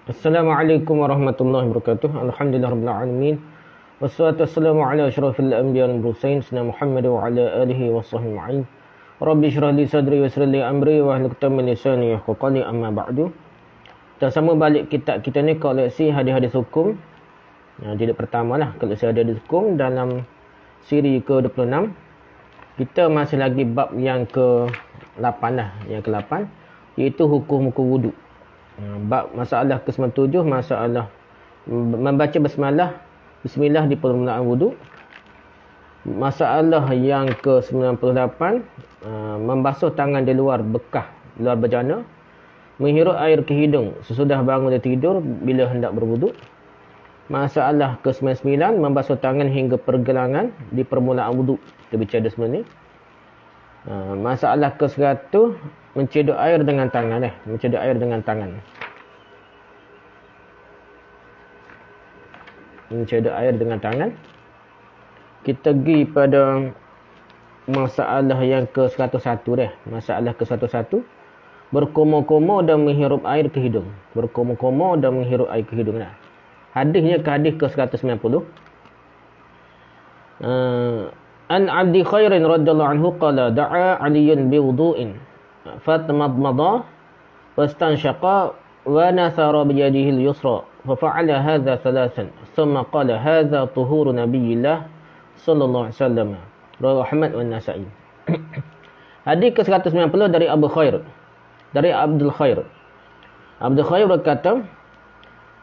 Assalamualaikum warahmatullahi wabarakatuh. Alhamdulillahirabbil alamin. Wassalatu wassalamu ala asyrafil anbiya'i wal mursalin sayyidina Muhammad wa ala alihi washabbihi ajma'in. Rabbi shrah li sadri wa yassir li amri wa hlul 'uqdatam min lisani yafqahu qawli, amma ba'du. Kita sama balik kitab kita ni, koleksi hadis-hadis hukum. Jilid pertama lah, koleksi hadis hukum dalam siri ke-26. Kita masih lagi bab yang ke-8 lah, yang ke-8, iaitu hukum-hukum wuduk. Bab masalah ke-97, masalah membaca bismillah di permulaan wuduk. Masalah yang ke-98, membasuh tangan di luar bekah, luar bejana. Menghirup air ke hidung sesudah bangun dari tidur bila hendak berwuduk. Masalah ke-99, membasuh tangan hingga pergelangan di permulaan wuduk. Kita bicara semua ni. Masalah ke-100, mencedok air dengan tangan. Mencedok air dengan tangan. Mencedok air dengan tangan. Kita pergi pada masalah yang ke-101 dah. Masalah ke-101, berkumur-kumur dan menghirup air ke hidung. Berkumur-kumur dan menghirup air ke hidung dah. Hadisnya ke hadis ke-190. An Abdi Khairin radhiyallahu anhu qala da'a Aliyun biwudu'in fatmadmada wastanshaqa wa nathara biyadihi al-yusra fa fa'ala hadha thalathan thumma qala hadha tuhuru nabiyillah sallallahu alaihi wasallam, rawahu Ahmad wa Nasa'i. Hadis ke-190 dari Abu Khair, dari Abdul Khair. Abdul Khair berkata,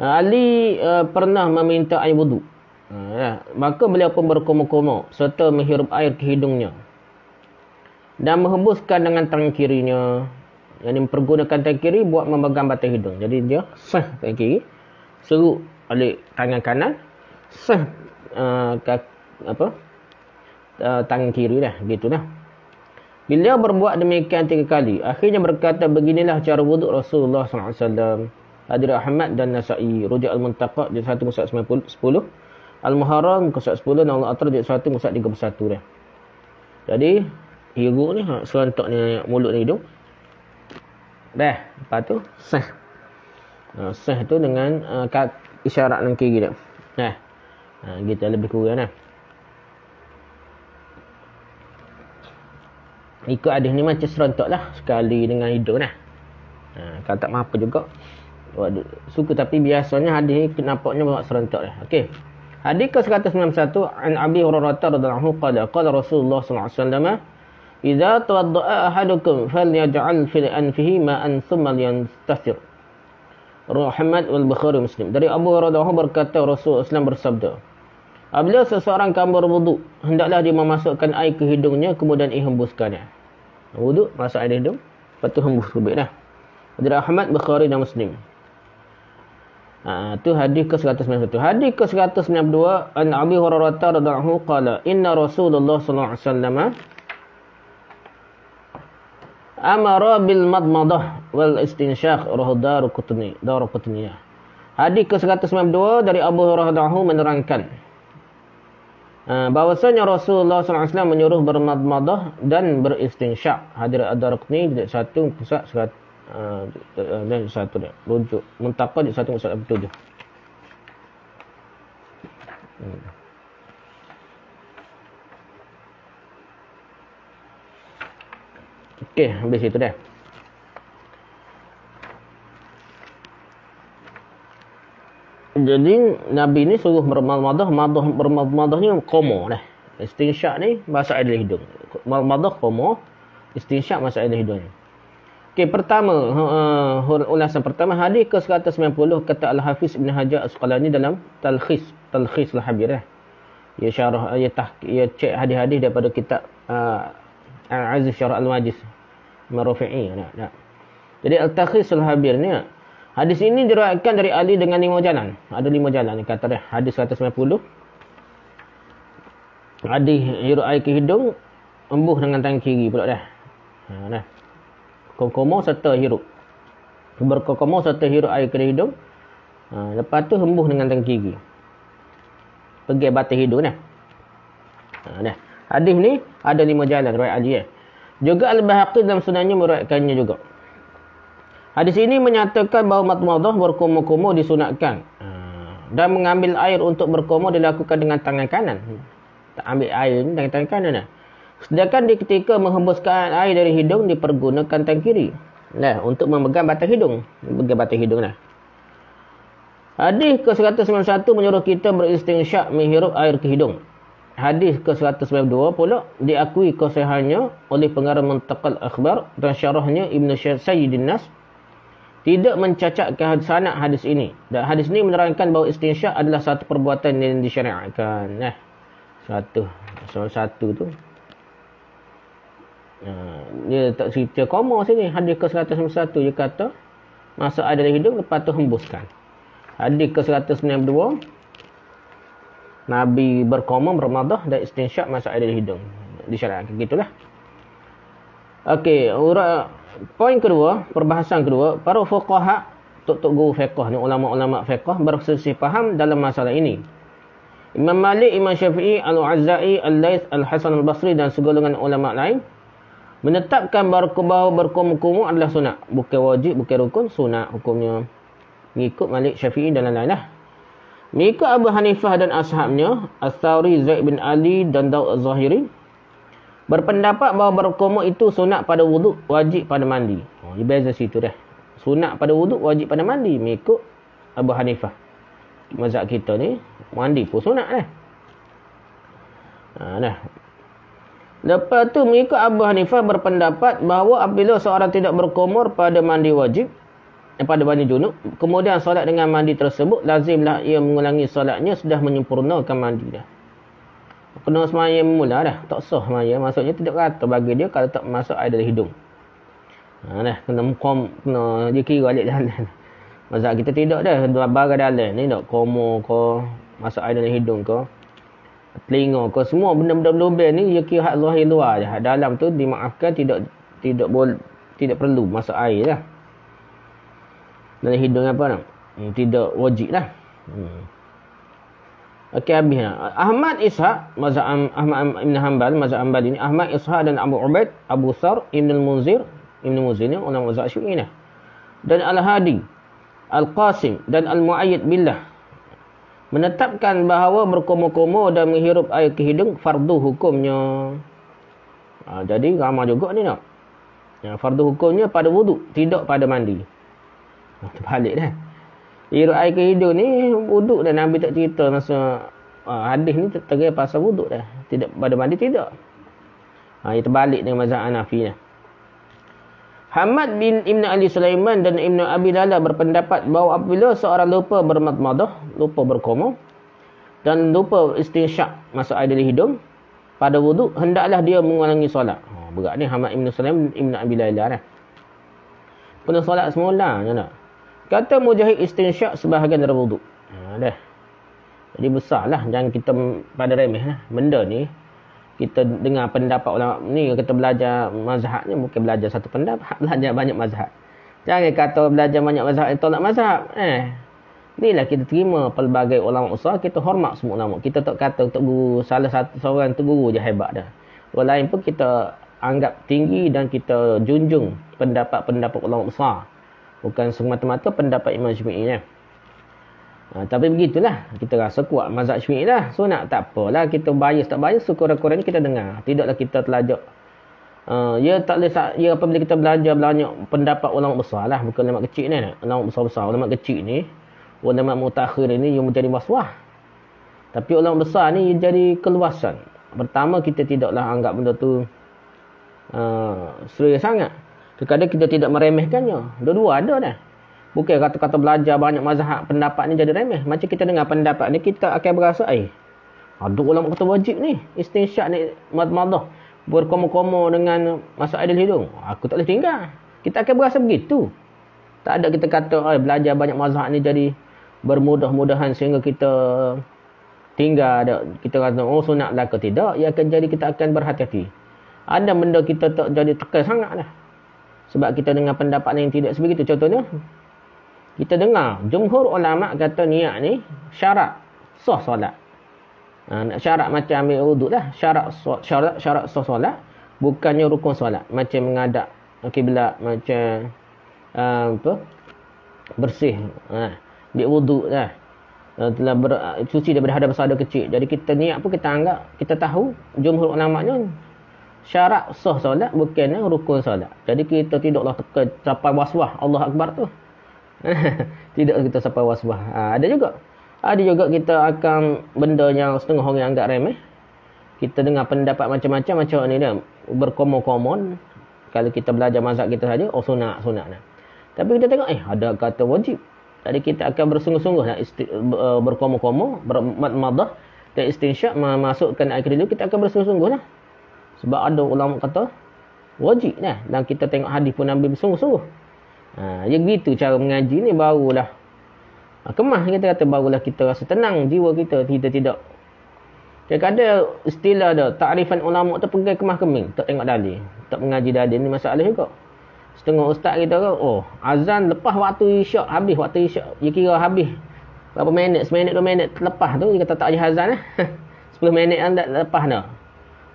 Ali pernah meminta air wudu. Maka beliau pun berkumur-kumur serta menghirup air ke hidungnya dan menghembuskan dengan tangan kirinya. Yang mempergunakan tangan kiri buat memegang batang hidung. Jadi dia sah tangan kiri, serut balik tangan kanan, sah tangan kiri dah, gitu dah. Beliau berbuat demikian 3 kali. Akhirnya berkata, beginilah cara wuduk Rasulullah SAW. Hadis Ahmad dan Nasa'i. Rujuk Al-Muntaqa juz 1 muka 10, Al-Muharram muka 10, dan Al-Athar juz 1 muka 31 dah. Jadi hiruk ni, serentak ni mulut ni hidung. Dah, lepas tu sah. Sah tu dengan isyarat dengan kiri dah. Gitu lebih kurang dah. Ikut hadis ni macam serentak lah, sekali dengan hidung dah. Kalau tak mampu juga suka, tapi biasanya hadis ni nampaknya buat serentak dah. Okey. Hadis ke-191, an Abi Hurairah radhiyallahu anhu qala qala Rasulullah sallallahu alaihi wasallam, idza tawadda'a ahadukum falyaj'al fi anfihi ma'an thumma yantasir. Rawahu Ahmad wal Bukhari Muslim. Dari Abu Hurairah berkata, Rasulullah SAW bersabda, apabila seseorang kamu berwuduk, hendaklah dia memasukkan air ke hidungnya kemudian dihembuskannya. Wuduk, masuk air di hidung, lepas tu hembus ke dah. Dari Ahmad, Bukhari dan Muslim. Itu hadis ke-191. Hadis ke-192, an Abi Hurairah radhiyallahu anhu qala inna Rasulullah sallallahu alaihi wasallam amara bil madmadah wal istinsyaq, rawahu Daraqutni. Hadis ke-192 dari Abu Hurairah radhiyallahu anhu menerangkan bahwasanya Rasulullah sallallahu alaihi wasallam menyuruh bermadmadah dan beristinsyaq. Hadis Ad-Daraqutni juz 1 pusat 100 dan satu dia rujuk Muntaqa di 1/7. Okey, habis itu dah. Jadi Nabi ni suruh bermadmadah ni qoma dah. Istinsyaq ni bahasa air dari hidung. Madmadah qoma, istinsyaq bahasa air dari hidung. Okey, pertama, ulasan pertama, hadis ke-190 kata Al-Hafiz Ibn Hajar Asqalani dalam Talkhis Al-Habir. Ia syarah, ia cek hadis-hadis daripada kitab Al-Aziz Syarah Al-Wajiz Marufi'i. Jadi Al-Talkhis Al-Habir ni, hadis ini diriwayatkan dari Ali dengan 5 jalan. Ada 5 jalan ni kata dia. Hadis 190. Hadis hirup air ke hidung, embuh dengan tangan kiri pula dah. Dah. Kokomo serta hirup. Berkokomo serta hirup air ke hidung. Lepas tu hembus dengan tangan kiri. Pergi batang hidung dah. Dah. Hadis ni ada 5 jalan riwayat Ali. Juga Al-Bahaqi dalam sunannya meriwayatkannya juga. Hadis ini menyatakan bahawa madmadah berkumur-kumur disunatkan. Dan mengambil air untuk berkumur dilakukan dengan tangan kanan. Tak ambil air ni dengan tangan kanan lah. Sedangkan ketika menghembuskan air dari hidung dipergunakan tangan kiri. Nah, untuk memegang batang hidung. Memegang batang hidung lah. Hadis ke-191 menyuruh kita beristinsyak menghirup air ke hidung. Hadis ke-192 pula diakui kesahihannya oleh pengarang Muntaqal Akhbar dan syarahnya Ibn Sayyidin Nas. Tidak mencacatkan sanad hadis ini. Dan hadis ini menerangkan bahawa istinsyak adalah satu perbuatan yang disyariatkan. Satu tu. Dia tak cerita koma sini. Hadis ke-191 dia kata masuk air dalam hidung lepas tu hembuskan. Hadis ke-192 Nabi berkoma bermadah dan istinsyak masuk air dalam hidung. Disyariatkan gitulah. Okey, poin kedua, perbahasan kedua, para fuqaha, tok-tok guru fiqh ni, ulama-ulama fiqh berselisih faham dalam masalah ini. Imam Malik, Imam Syafi'i, Al-Auza'i, Al-Laits, Al-Hasan Al-Basri dan segolongan ulama lain menetapkan bahawa berkumur-kumur adalah sunat. Bukan wajib, bukan rukun, sunat hukumnya. Mengikut Malik, Syafi'i dan lain-lain lah. Mengikut Abu Hanifah dan ashabnya, Ats-Tsauri, Zaid bin Ali dan Daud Az-Zahiri, berpendapat bahawa berkumur itu sunat pada wuduk, wajib pada mandi. Dia beza situ dah. Sunat pada wuduk, wajib pada mandi. Mengikut Abu Hanifah. Mazhab kita ni, mandi pun sunat dah. Dah. Lepas tu mengikut Abu Hanifah berpendapat bahawa apabila seorang tidak berkumur pada mandi wajib, pada mandi junub, kemudian solat dengan mandi tersebut, lazimlah ia mengulangi solatnya sudah menyempurnakan mandi dah. Kena semaya mula dah. Tak sah semaya. Maksudnya tidak kata bagi dia kalau tak masuk air dari hidung. Dah. Kena dia kira balik jalan. Mazhab kita tidak dah. Barang dalam ni tak komo ke, masuk air dalam hidung ke, telinga ke, semua benda-benda berlubang ni dia kira hak zahir luar je. Hak dalam tu dimaafkan, tidak perlu masuk air lah. Dalam hidung apa nak? Tidak wajib lah. Okey, habis lah. Ahmad Ishaq, mazhab Ahmad Ibn Hanbal, mazhab Hanbal ini, Ahmad Ishaq dan Abu Ubaid, Abu Thar, Ibn al-Munzir ni orang mazhab Syi'i lah. Dan Al-Hadi, Al-Qasim dan Al-Mu'ayyid Billah menetapkan bahawa berkumur-kumur dan menghirup air ke hidung fardu hukumnya. Jadi ramai juga ni nak. Fardu hukumnya pada wuduk, tidak pada mandi. Terbalik dah. Hirup air ke hidung ni wuduk dah. Nabi tak cerita masa hadis ni terkait pasal wuduk dah. Tidak pada mandi tidak. Ia terbalik dengan mazhab Hanafi dah. Hamad bin Ibn Ali Sulaiman dan Ibn Abi Lala berpendapat bahawa apabila seorang lupa bermadmadah, lupa berkumur dan lupa istinsyak masuk air dari hidung pada wuduk, hendaklah dia mengulangi solat. Berat ni Hamad Ibn Sulaiman, Ibn Abi Lala dah. Kena solat semula je nak. Kata Mujahid, istinsyak sebahagian dari wuduk. Dah. Jadi besarlah. Jangan kita pada remeh lah. Benda ni, kita dengar pendapat ulama ni, kita belajar mazhab ni, bukan belajar satu pendapat, belajar banyak mazhab. Jangan kata belajar banyak mazhab, tolak mazhab. Inilah kita terima pelbagai ulama besar, kita hormat semua ulama. Kita tak kata untuk guru, salah satu seorang tu guru je hebat dah. Orang lain pun kita anggap tinggi dan kita junjung pendapat-pendapat ulama besar. Bukan semata-mata pendapat Imam Syafi'i ni. Tapi begitulah. Kita rasa kuat mazhab Syafi'i lah. So nak tak apalah. Kita bias tak bias. Syukur-syukur ni kita dengar. Tidaklah kita telajak. Apabila kita belajar banyak pendapat ulama besar lah. Bukan ulama kecil ni. Ulama besar-besar. Ulama kecil ni. Ulama mutakhir ni yang menjadi waswah. Tapi ulama besar ni jadi keluasan. Pertama, kita tidaklah anggap benda tu serius sangat. Kadang kita tidak meremehkannya. Dua-dua ada dah. Bukan kata-kata belajar banyak mazhab, pendapat ni jadi remeh. Macam kita dengar pendapat ni, kita akan berasa, ada ulama kata wajib ni. Istinsyak ni, madmadah. Berkumur-kumur dengan masuk air dalam hidung. Aku tak boleh tinggal. Kita akan berasa begitu. Tak ada kita kata, belajar banyak mazhab ni jadi bermudah-mudahan sehingga kita tinggal. Kita kata, sunat lah ke tidak. Ia akan jadi kita akan berhati-hati. Ada benda kita tak jadi tekan sangat dah. Sebab kita dengar pendapat yang tidak sebegitu. Contohnya, kita dengar jumhur ulama kata niat ni syarat sah solat. Syarat macam ambil wuduk lah. Syarat sah solat. Bukannya rukun solat. Macam menghadap kiblat, macam apa bersih, dia wuduk dah, telah suci daripada hadas besar dan kecil. Jadi kita niat pun kita anggap, kita tahu jumhur ulamanya syarat sah solat bukannya rukun solat. Jadi kita tidaklah sampai waswah Allah Akbar tu. Tidak kita sampai waswah. Ada juga kita akan benda yang setengah orang anggap remeh. Kita dengar pendapat macam-macam macam ni dia berkomon-komon. Kalau kita belajar mazhab kita saja, sunat nah. Tapi kita tengok ada kata wajib. Jadi kita akan bersungguh-sungguh nak berkomon-komon, bermadmadah dan istinsyak memasukkan air ke hidung, kita akan bersungguh-sungguh lah. Sebab ada ulama kata wajib lah. Dan kita tengok hadis pun Nabi bersungguh-sungguh. Ya begitu cara mengaji ni, barulah kemah kita kata, barulah kita rasa tenang jiwa kita. Kita tidak ada istilah dah, takrifan ulama tu pegang kemah keming, tak tengok dalil, tak mengaji dalil, ni masalah juga. Setengah ustaz kita kata, azan lepas waktu isyak, habis waktu isyak, dia kira habis berapa minit, seminit 2 minit lepas tu dia kata tak ada azan lah. 10 minit kan lepas dah.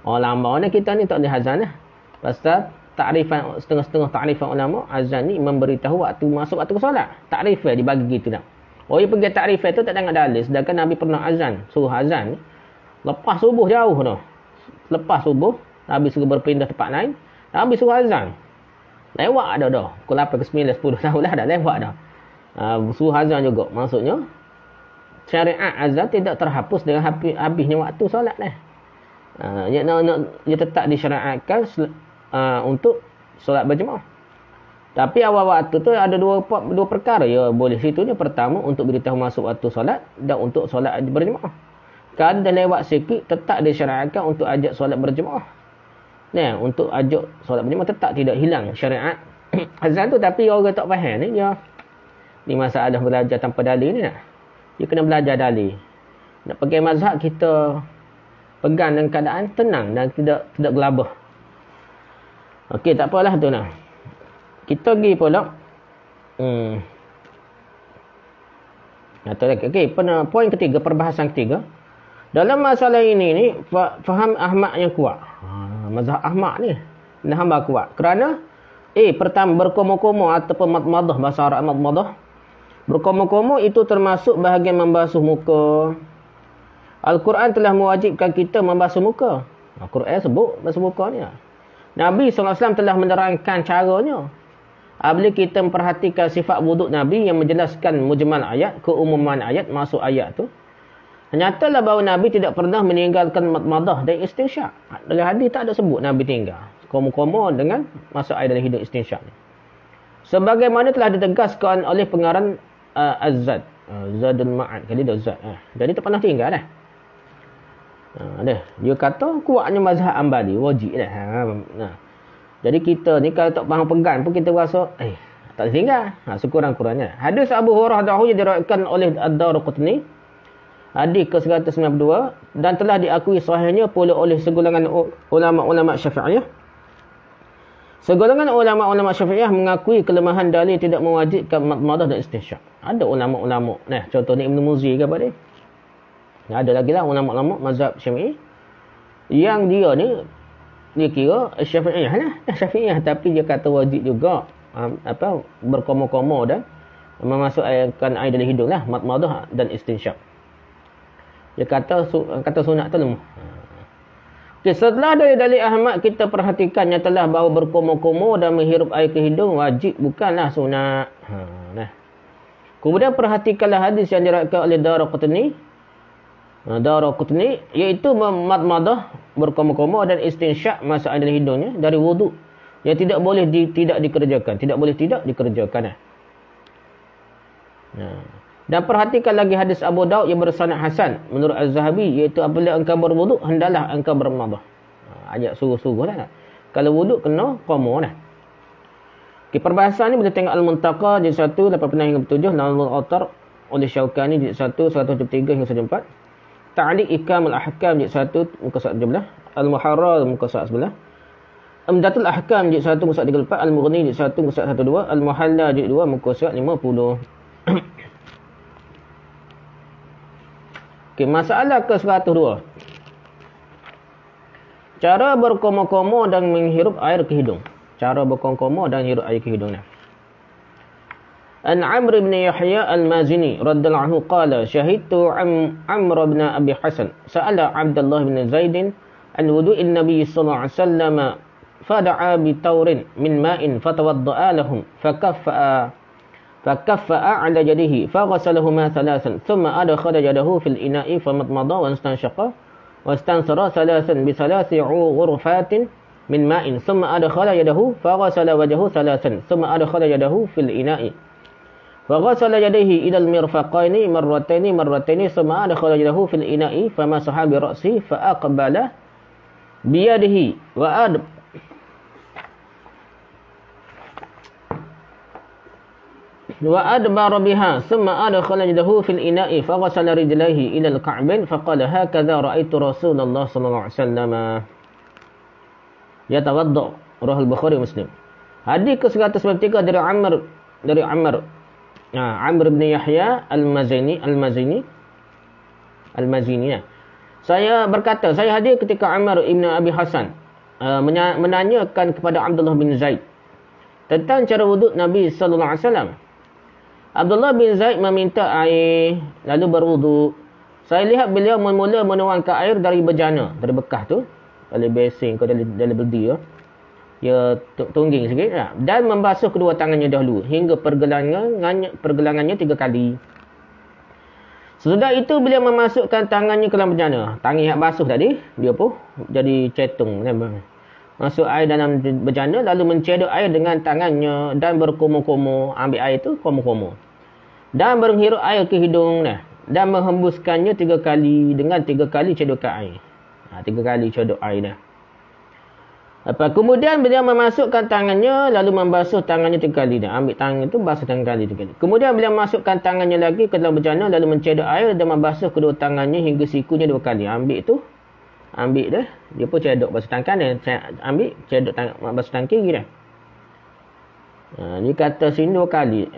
Lama ni kita ni tak ada azan lah. Pasal takrifan, setengah-setengah takrifan ulama, azan ni memberitahu waktu masuk waktu solat. Takrifan dibagi gitu dah. Dia pergi takrifan tu tak tengok dalil, sedangkan Nabi pernah azan, suruh azan ni lepas subuh jauh dah. Lepas subuh Nabi suruh berpindah tempat lain, Nabi suruh azan. Lewat dah. Pukul 8 ke 9, 10 tahun lah dah lewat dah. Suruh azan juga. Maksudnya, syariat azan tidak terhapus dengan habisnya waktu solat lah. Dia tetap disyariatkan untuk solat berjemaah. Tapi awal waktu tu ada dua perkara. Ya, boleh situ ni. Pertama, untuk beritahu masuk waktu solat dan untuk solat berjemaah. Kalau dah lewat sikit, tetap disyariatkan untuk ajak solat berjemaah. Untuk ajak solat berjemaah tetap tidak hilang syariat azan tu. Tapi orang tak faham ni, ni masalah belajar tanpa dalil ni nak. Dia kena belajar dalil. Nak pakai mazhab kita pegang dengan keadaan tenang dan tidak gelabah. Okey, tak apalah tu nah. Kita pergi pula. Okey, poin ketiga, perbahasan ketiga. Dalam masalah ini ni, faham Ahmad yang kuat. Mazhab Ahmad ni dah hamba kuat. Kerana pertama, berkomo-komo ataupun madmadah, bahasa Arab madmadah. Berkomo-komo itu termasuk bahagian membasuh muka. Al-Quran telah mewajibkan kita membasuh muka. Al-Quran sebut basuh muka ni. Nabi SAW telah menerangkan caranya. Bila kita memperhatikan sifat wuduk Nabi yang menjelaskan mujmal ayat, keumuman ayat, masuk ayat tu, nyatalah bahawa Nabi tidak pernah meninggalkan madmadah dan istinsyak. Dalam hadis tak ada sebut Nabi tinggal komo-komo dengan masuk air dalam hidung istinsyak ni. Sebagaimana telah ditegaskan oleh pengarang Az-Zad, Zadul Ma'ad, kali dah Zad. Jadi tak pernah tinggal dah. Dia kata kuatnya mazhab Ambali, wajib dah. Jadi kita ni kalau tak faham pegang pun kita rasa tak tinggal. Sekurang-kurangnya. Hadis Abu Hurairah dahulu diriwayatkan oleh Ad-Darqutni, hadis ke-192, dan telah diakui sahihnya pula oleh segolongan ulama-ulama Syafi'iyah. Segolongan ulama-ulama Syafi'iyah mengakui kelemahan dalil tidak mewajibkan madmadah dan istinsyak. Ada ulama-ulama, contohnya Ibn Muzi ke apa dia? Ada lagi lah ulama-ulama mazhab Syafi'i yang dia kira Syafi'iyah lah, Syafi'iyah, tapi dia kata wajib juga berkomo-komo dan memasukkan air dalam hidung lah, madmadah dan istinsyak. Dia kata sunat tu lemah. Okay, setelah dari dalil Ahmad kita perhatikan yang telah bahawa berkomo-komo dan menghirup air ke hidung wajib, bukanlah sunat. Kemudian perhatikanlah hadis yang diriwayatkan oleh Daraqutni, iaitu madmadah, berkomo-komo dan istinsyak masuk air dalam hidungnya dari wuduk yang tidak boleh tidak dikerjakan. Dan perhatikan lagi hadis Abu Daud yang bersanad hasan menurut Az-Zahabi, iaitu apabila engkau berwuduk hendaklah engkau bermadmadah. Ajak suruh-suruh lah. Kalau wuduk kena qomo lah. Okay, perbahasan ni boleh tengok Al-Muntaqa jilid 1 86 hingga 7, Nailul Autar oleh Syaukani jilid 1 173 hingga 174, Ta'liq Ihkamul Ahkam jilid 1 muka 117, Al-Muharrar muka 111, Umdatul Ahkam jilid 1 muka 134, Al-Mughni jilid 1 muka 112, Al-Muhalla jilid 2 muka 150. Okey, masalah ke-102. Cara berkomo-komo dan menghirup air ke hidung. Cara berkomo-komo dan hirup air ke hidung. An Amr bin Yahya al-Mazini radhiyallahu anhu qala syahidtu Amr bin Abi Hasan sa'ala Abdullah bin Zaid an wudu'in Nabi sallallahu alaihi wasallam fada'a bi taurin min ma'in fatawadda'a lahum fakaffa'a 'ala yadihi faghasalahuma thalathan thumma adkhala yadahu fil ina'i famadmada wa istanshaqa wastansara thalathan bi thalathi ghurfatin min ma'in thumma adkhala yadahu faghasala wajhahu thalathan thumma adkhala yadahu fil ina'i faghasala yadayhi ila al-mirfaqaini marrataini thumma adkhala yadahu fil ina'i famasaha bi ra'sihi fa aqbala bi yadihi wa adbara biha thumma adkhala yadahu fil ina'i faghasala rijlaihi ila al-ka'bain faqala hakadha ra'aitu Rasulullah sallallahu alaihi wasallam yatawadda. Rahul Bukhari Muslim. Hadis ke-193 dari Amr bin Yahya al-Mazini. Saya berkata, saya hadir ketika Amr ibn Abi Hasan menanyakan kepada Abdullah bin Zaid tentang cara wuduk Nabi sallallahu alaihi wasallam. Abdullah bin Zaid meminta air lalu berwuduk. Saya lihat beliau mula menuangkan air dari bejana, dari bekas tu, dari besin ke dari beldi ya. Dia tungging sikit dan membasuh kedua tangannya dahulu hingga pergelangannya 3 kali. Sesudah itu beliau memasukkan tangannya ke dalam bejana. Tangan yang basuh tadi dia pun jadi cetung. Masuk air dalam bejana lalu mencedok air dengan tangannya dan berkumur-kumur, ambil air tu kumur-kumur. Dan menghirup air ke hidung dan menghembuskannya 3 kali dengan 3 kali cedokan air. 3 kali cedok air dah. Kemudian beliau memasukkan tangannya lalu membasuh tangannya 3 kali dah. Ambil tangan itu basuh tangan kali 3 kali. Kemudian beliau masukkan tangannya lagi ke dalam bejana lalu mencedok air dan membasuh kedua tangannya hingga sikunya 2 kali. Ambil dah. Dia pun cedok basuh tangan kanan, ambil cedok basuh tangan kiri dah. Dia kata sini 2 kali.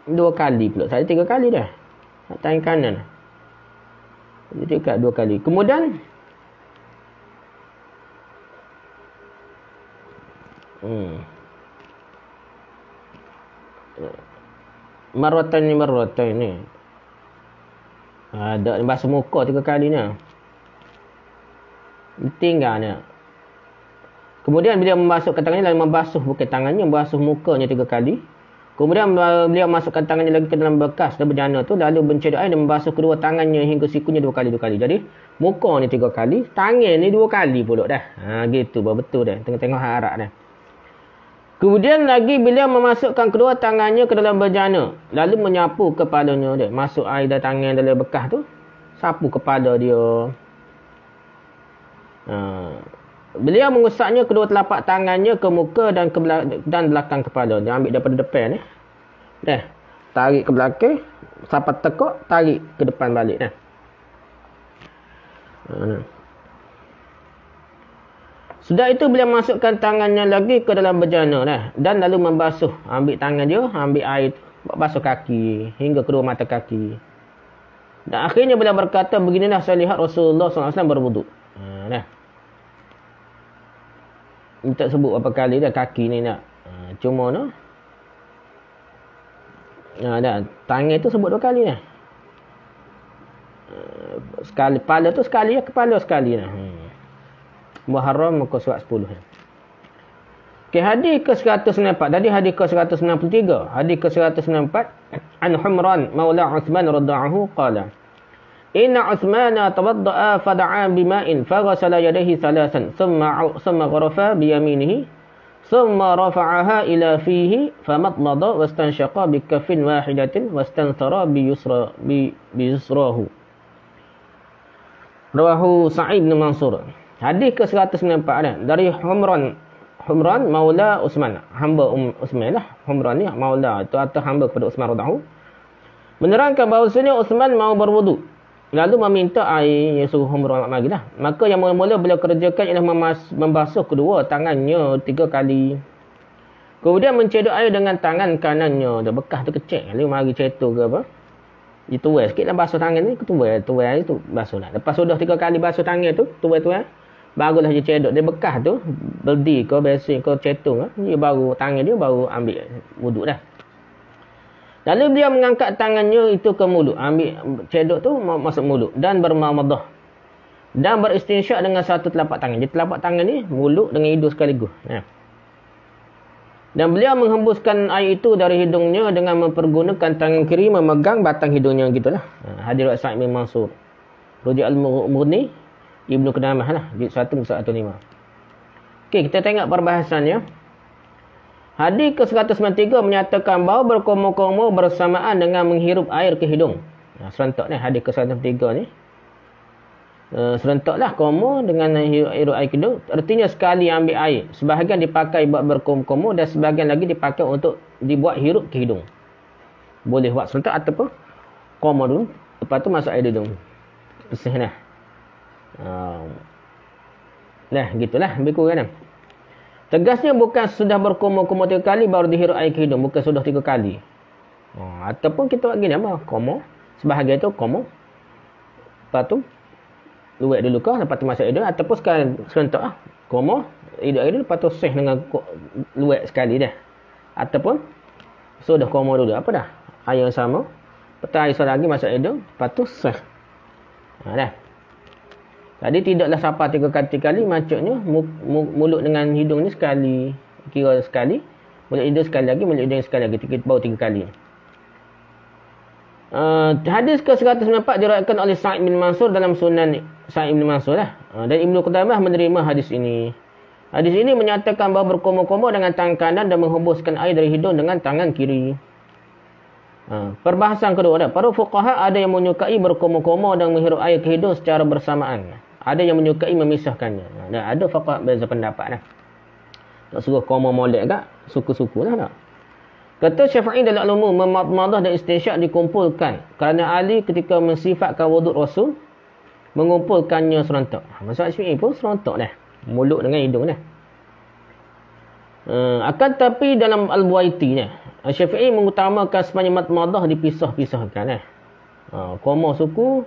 2 kali pula. Saya 3 kali dah. Tangan kanan. Jadi dekat 2 kali. Kemudian marwatan ni. Ada basuh muka 3 kali ni. Tinggal ni. Kemudian beliau memasukkan tangannya lalu membasuh bukan tangannya, membasuh mukanya 3 kali. Kemudian beliau masukkan tangannya lagi ke dalam bekas dan bejana tu lalu mencedok air dan membasuh kedua tangannya hingga sikunya 2 kali. Jadi muka ni 3 kali, tangan ni 2 kali pula dah. Gitu betul dah. Tengok harap dah. Kemudian lagi beliau memasukkan kedua tangannya ke dalam bejana lalu menyapu kepalanya dia. Masuk air dalam tangan dalam bekas tu, sapu kepala dia. Beliau mengusapnya kedua telapak tangannya ke muka dan belakang kepala. Dia ambil daripada depan ni. Dah. Tarik ke belakang, sampai tekuk, tarik ke depan balik dah. Sudah itu beliau masukkan tangannya lagi ke dalam bejana dah dan lalu membasuh. Ambil tangan dia, ambil air, basuh kaki hingga kedua mata kaki. Dan akhirnya beliau berkata, beginilah saya lihat Rasulullah SAW berwuduk. Dah. Ini tak sebut berapa kali dah kaki ni nak. Cuma no. Dah. Tangan tu sebut 2 kali dah. Sekali kepala tu sekali ya, kepala sekali dah. Muharram muka surat 10. Okey, hadis ke-194. Tadi hadis ke-193. Hadis ke-194 an Humran maula Uthman radhiyallahu qala Inna Uthmana tawadda'a fada'a bima'in faghasala yadayhi thalathan thumma gharafa biyaminihi thumma rafa'aha ila fihi famadmada wastanshaqa bikaffin wahidatin wastanthara biyusrahu. Rawahu Sa'id bin Mansur. Hadis ke-194 dari Humran maula Uthman, hamba Uthman lah. Humran ni maula itu atau hamba kepada Uthman radhiyallahu menerangkan bahawasanya Uthman mau berwuduk. Lalu meminta air yang suruh Humran lagi lah. Maka yang mula-mula beliau kerjakan ialah membasuh kedua tangannya 3 kali. Kemudian mencedok air dengan tangan kanannya. Dah bekas tu kecil. Lalu mari cetuk ke apa. Dituai sikit lah basuh tangan ni. Tuai air tu basuh lah. Lepas sudah 3 kali basuh tangan tu. Tuai. Barulah dia cedok. Dia bekas tu, berdi ke, besin ke, cetung. Dia baru, tangan dia baru ambil wuduk dah. Lalu dia mengangkat tangannya itu ke mulut. Ambil cedok tu, masuk mulut. Dan bermamadah. Dan beristinsyak dengan satu telapak tangan. Jadi telapak tangan ni, mulut dengan hidung sekaligus. Ya. Dan beliau menghembuskan air itu dari hidungnya dengan mempergunakan tangan kiri memegang batang hidungnya gitulah. Hadirat Sa'id bin Mansur. Rujuk Al-Mughni, Ibnu Qudamah lah. Jilid 1/105. Okey, kita tengok perbahasannya. Hadis ke-193 menyatakan bahawa berkomo-komo bersamaan dengan menghirup air ke hidung. Serentak ni, hadis ke-193 ni. Serentaklah komo dengan hirup air ke hidung. Artinya sekali ambil air. Sebahagian dipakai buat berkomo-komo dan sebahagian lagi dipakai untuk dibuat hirup ke hidung. Boleh buat serentak ataupun komo dulu. Lepas tu masuk air hidung. Bersih dah. Nah, gitulah. Lebih kurang dah. Tegasnya bukan sudah berkomo-komo 3 kali baru dihirup air ke hidung. Bukan sudah 3 kali. Ataupun kita buat gini apa? Komo. Sebahagian tu komo. Lepas tu luwek dulu kah, lepas tu masuk hidung. Ataupun sekarang serentak lah. Komo, hidung air dulu, lepas tu seh dengan luwek sekali dah. Ataupun, sudah komo dulu. Apa dah? Air yang sama. Lepas tu air lagi masuk hidung, lepas tu seh. Dah. Tadi tidaklah sampai 3 kali, maksudnya mulut dengan hidung ni sekali. Kira sekali. Mulut hidung sekali lagi, mulut hidung sekali lagi. Baru 3 kali. Hadis ke-194 diriwayatkan oleh Sa'id bin Mansur dalam Sunan Sa'id bin Mansur lah. Dan Ibnu Qudamah menerima hadis ini. Hadis ini menyatakan bahawa berkomo-komo dengan tangan kanan dan menghembuskan air dari hidung dengan tangan kiri. Perbahasan kedua dah. Para fuqaha ada yang menyukai berkomo-komo dan menghirup air ke hidung secara bersamaan. Ada yang menyukai memisahkannya. Dan ada fuqaha beza pendapat dah. Tak suruh komo molek kat, suku-suku lah tak. Kata Syafi'i dalam al-umum, memadmadah dan istinsyak dikumpulkan. Kerana Ali ketika mensifatkan wuduk Rasul, mengumpulkannya serentak. Maksud Syafi'i pun serentak dah. Mulut dengan hidung dah. Akan tapi dalam Al-Buaiti ni, Syafi'i mengutamakan sepanjang madmadah dipisah-pisahkan. Komo suku,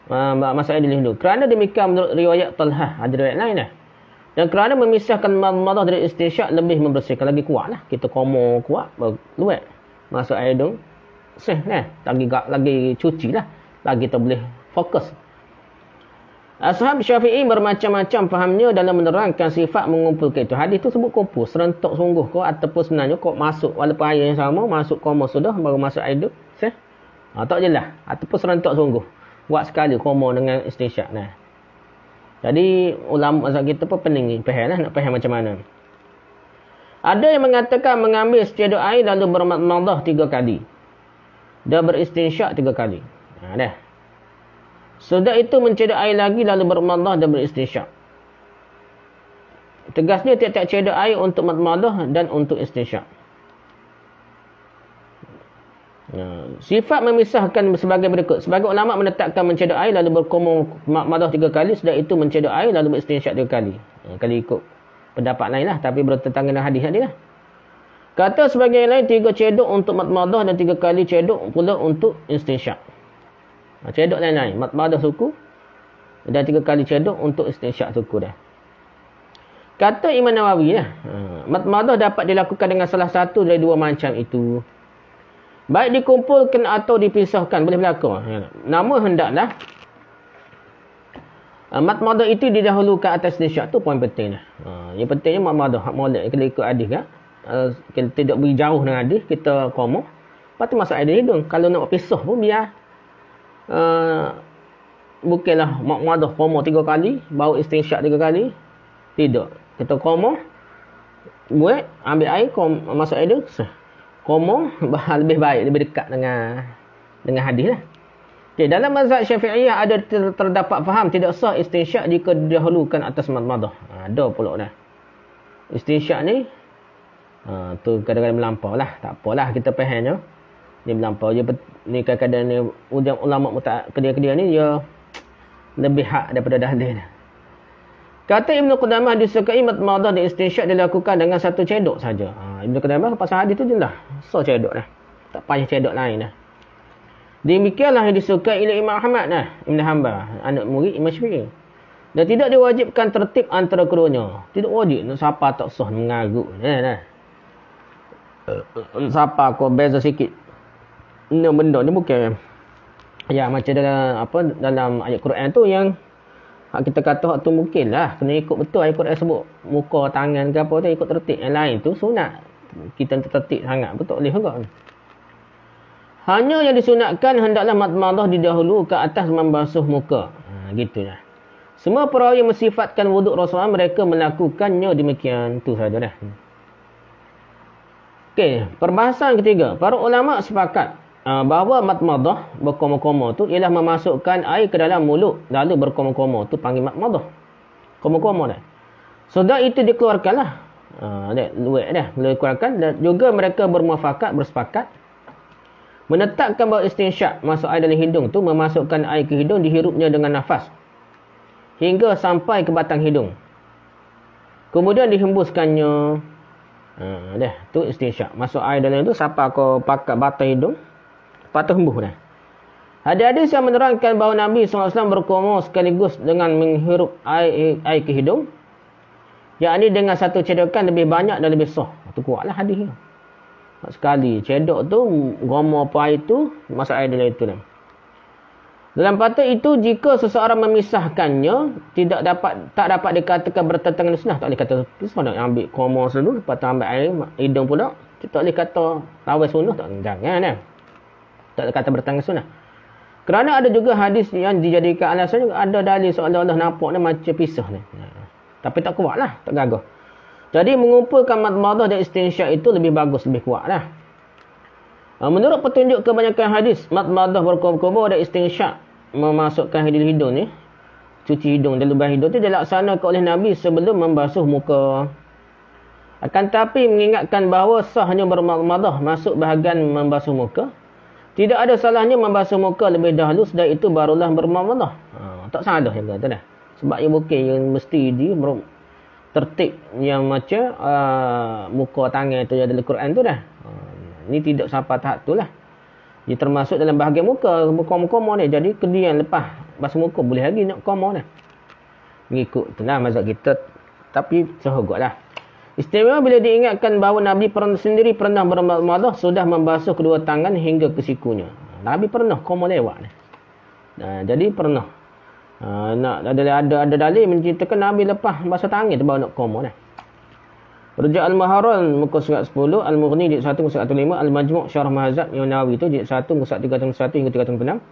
masalah di hidung. Kerana demikian menurut riwayat Talhah, ada riwayat lain dah. Dan kerana memisahkan madmadah dari istinsyak lebih membersihkan, lagi kuat lah. Kita komo kuat, luwek. Masuk air hidung, seh lah. Lagi cuci lah. Lagi kita boleh fokus. Ashab Syafi'i bermacam-macam fahamnya dalam menerangkan sifat mengumpulkan itu. Hadis tu sebut kumpul, serentak sungguh kau ataupun sebenarnya kau masuk walaupun air yang sama, masuk komo sudah, baru masuk air hidung, seh. Tak jelas. Ataupun serentak sungguh. Buat sekali komo dengan istinsyak. Nah. Jadi ulama mazhab kita pun pening ni, faham lah, nak faham macam mana. Ada yang mengatakan mengambil secedok air lalu bermadmadah 3 kali. Dan beristinsyak 3 kali. Dah. Sudah itu mencedok air lagi lalu bermadmadah dan beristinsyak. Tegasnya tiap-tiap cedok air untuk madmadah dan untuk istinsyak. Sifat memisahkan sebagai berikut. Sebagai ulama menetapkan mencedok air lalu berkomo madmadah 3 kali, sudah itu mencedok air lalu beristinsyak 3 kali. Kalau ikut pendapat lain lah, tapi bertentangan dengan hadis tadi lah. Kata sebagai yang lain 3 cedok untuk madmadah dan 3 kali cedok pula untuk istinsyak. Cedok lain-lain, madmadah suku dan 3 kali cedok untuk istinsyak suku dah. Kata Imam Nawawi lah, madmadah dapat dilakukan dengan salah satu dari 2 macam itu. Baik dikumpulkan atau dipisahkan, boleh berlaku. Namun hendaklah madmadah itu didahulukan atas istinsyak, tu poin penting dah. Yang pentingnya madmadah, hak molek kalau ikut hadis kan. Kita tidak beri jauh dengan hadis, kita komo. Lepas tu masuk air hidung. Kalau nak pisah pun biar bukanlah madmadah komo 3 kali, baru istinsyak 3 kali. Tidak. Kita komo, buat, ambil air, masuk air hidung, komo lebih baik, lebih dekat dengan hadis lah. Okay, dalam mazhab Syafi'iyah ada terdapat faham tidak sah istinsyak jika didahulukan atas madmadah. Ada pula dah. Istinsyak ni tu kadang-kadang melampau lah. Tak apalah, kita fahamnya. Dia melampau je ni, kadang-kadang ni ulama kedua-kedua ni dia lebih hak daripada hadis dah. Kata Ibnu Qudamah disukai madmadah dan istinsyak dilakukan dengan satu cedok saja. Ibnu Qudamah pasal hadis tu jelas. So cedok dah. Tak payah cedok lain dah. Demikianlah yang disukai oleh Imam Ahmad dah. Ibn Hanbal, anak murid Imam Syafi'i. Dan tidak diwajibkan tertib antara keduanya. Tidak wajib nak siapa tak sah mengarut. Siapa kau beza sikit. Ini benda ni bukan ya macam dalam ayat Quran tu yang kita kata hak tu mungkin lah. Kena ikut betul ayat Quran sebut muka, tangan ke apa tu ikut tertib. Yang lain tu sunat. Kita tertib sangat. Betul boleh juga. Hanya yang disunatkan hendaklah madmadah didahulu ke atas membasuh muka. Gitu lah. Semua perawi yang mensifatkan wuduk Rasulullah mereka melakukannya demikian. Tu saja dah. Okey, perbahasan ketiga. Para ulama sepakat bahawa madmadah berkoma-koma tu ialah memasukkan air ke dalam mulut lalu berkoma-koma tu panggil madmadah. Koma-koma dah. Sudah itu dikeluarkanlah. Luar dah. Dikeluarkan dan juga mereka bersepakat menetapkan bahawa istinsyak masuk air dalam hidung tu memasukkan air ke hidung dihirupnya dengan nafas hingga sampai ke batang hidung. Kemudian dihembuskannya. Dah, tu istinsyak. Masuk air dalam itu siapa kau pakai batang hidung, patut hembus dah. Ada hadis yang menerangkan bahawa Nabi SAW berkoma sekaligus dengan menghirup air ke hidung. Yakni dengan satu cedokan lebih banyak dan lebih sah. Itu kuatlah hadis ni. Sekali cedok tu, goma apa air tu, masuk air dalam itu dah. Dalam patut itu, jika seseorang memisahkannya, tak dapat dikatakan bertentangan sunnah. Tak boleh kata, sunnah ambil koma dulu, lepas tu ambil air hidung pula. Tak boleh kata lawan sunnah. Jangan kan. Tak boleh kata bertentangan sunnah. Kerana ada juga hadis yang dijadikan alasan, ada dalil seolah-olah nampak ni macam pisah ni. Tapi tak kuat lah, tak gagah. Jadi mengumpulkan madmadah dan istinsyak itu lebih bagus, lebih kuat lah. Menurut petunjuk kebanyakan hadis, madmadah berkoma-koma dan istinsyak memasukkan hidung ni, cuci hidung dan lubang hidung tu dilaksanakan oleh Nabi sebelum membasuh muka. Akan tapi mengingatkan bahawa sahnya bermadmadah masuk bahagian membasuh muka. Tidak ada salahnya membasuh muka lebih dahulu, setelah itu barulah bermadmadah. Tak salah yang kata dah. Sebab yang bukan yang mesti tertib yang macam muka tangan tu yang dalam Quran tu dah. Ini tidak sampai tahap tu lah. Dia termasuk dalam bahagian muka, koma-koma ni. Jadi kemudian lepas basuh muka boleh lagi nak koma dah. Mengikut tu lah mazhab kita. Tapi sehogot lah. Istimewa bila diingatkan bahawa Nabi sendiri pernah bermadmadah sudah membasuh kedua tangan hingga ke sikunya. Nabi pernah koma lewat ni. Jadi pernah. Ada dalil menceritakan Nabi lepas basuh tangan tu baru nak koma dah. Rujak Al-Maharal muka surat 10, Al-Mughni jilid 1 muka surat 5, Al-Majmu' Syarah Mahazab Imam Nawawi tu jilid 1 muka surat 301 hingga 306.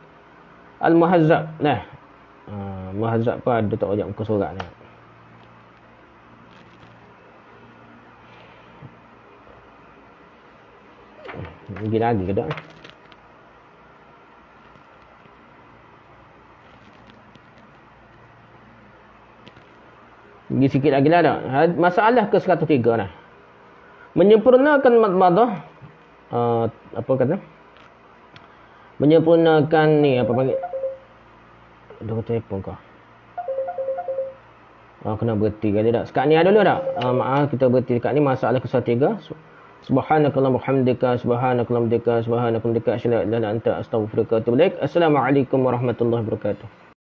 Al-Muhazzab nah. Muhazzab pun ada tak ajak muka surat ni. Lagi ke tak? Pergi sikit lagi lah tak? Masalah ke 103 lah. Menyempurnakan madmadah. Apa kata? Menyempurnakan ni. Apa panggil? Dah telefon kau. Kena berhenti kali tak? Sekat ni ada dulu tak? Maaf kita berhenti dekat ni. Masalah ke 103. Subhanakallahumma hamdika. Subhanakallahumma hamdika. Subhanakallahumma hamdika. Asyhadu an la ilaha illa anta astaghfiruka wa atubu ilaik. Assalamualaikum warahmatullahi wabarakatuh.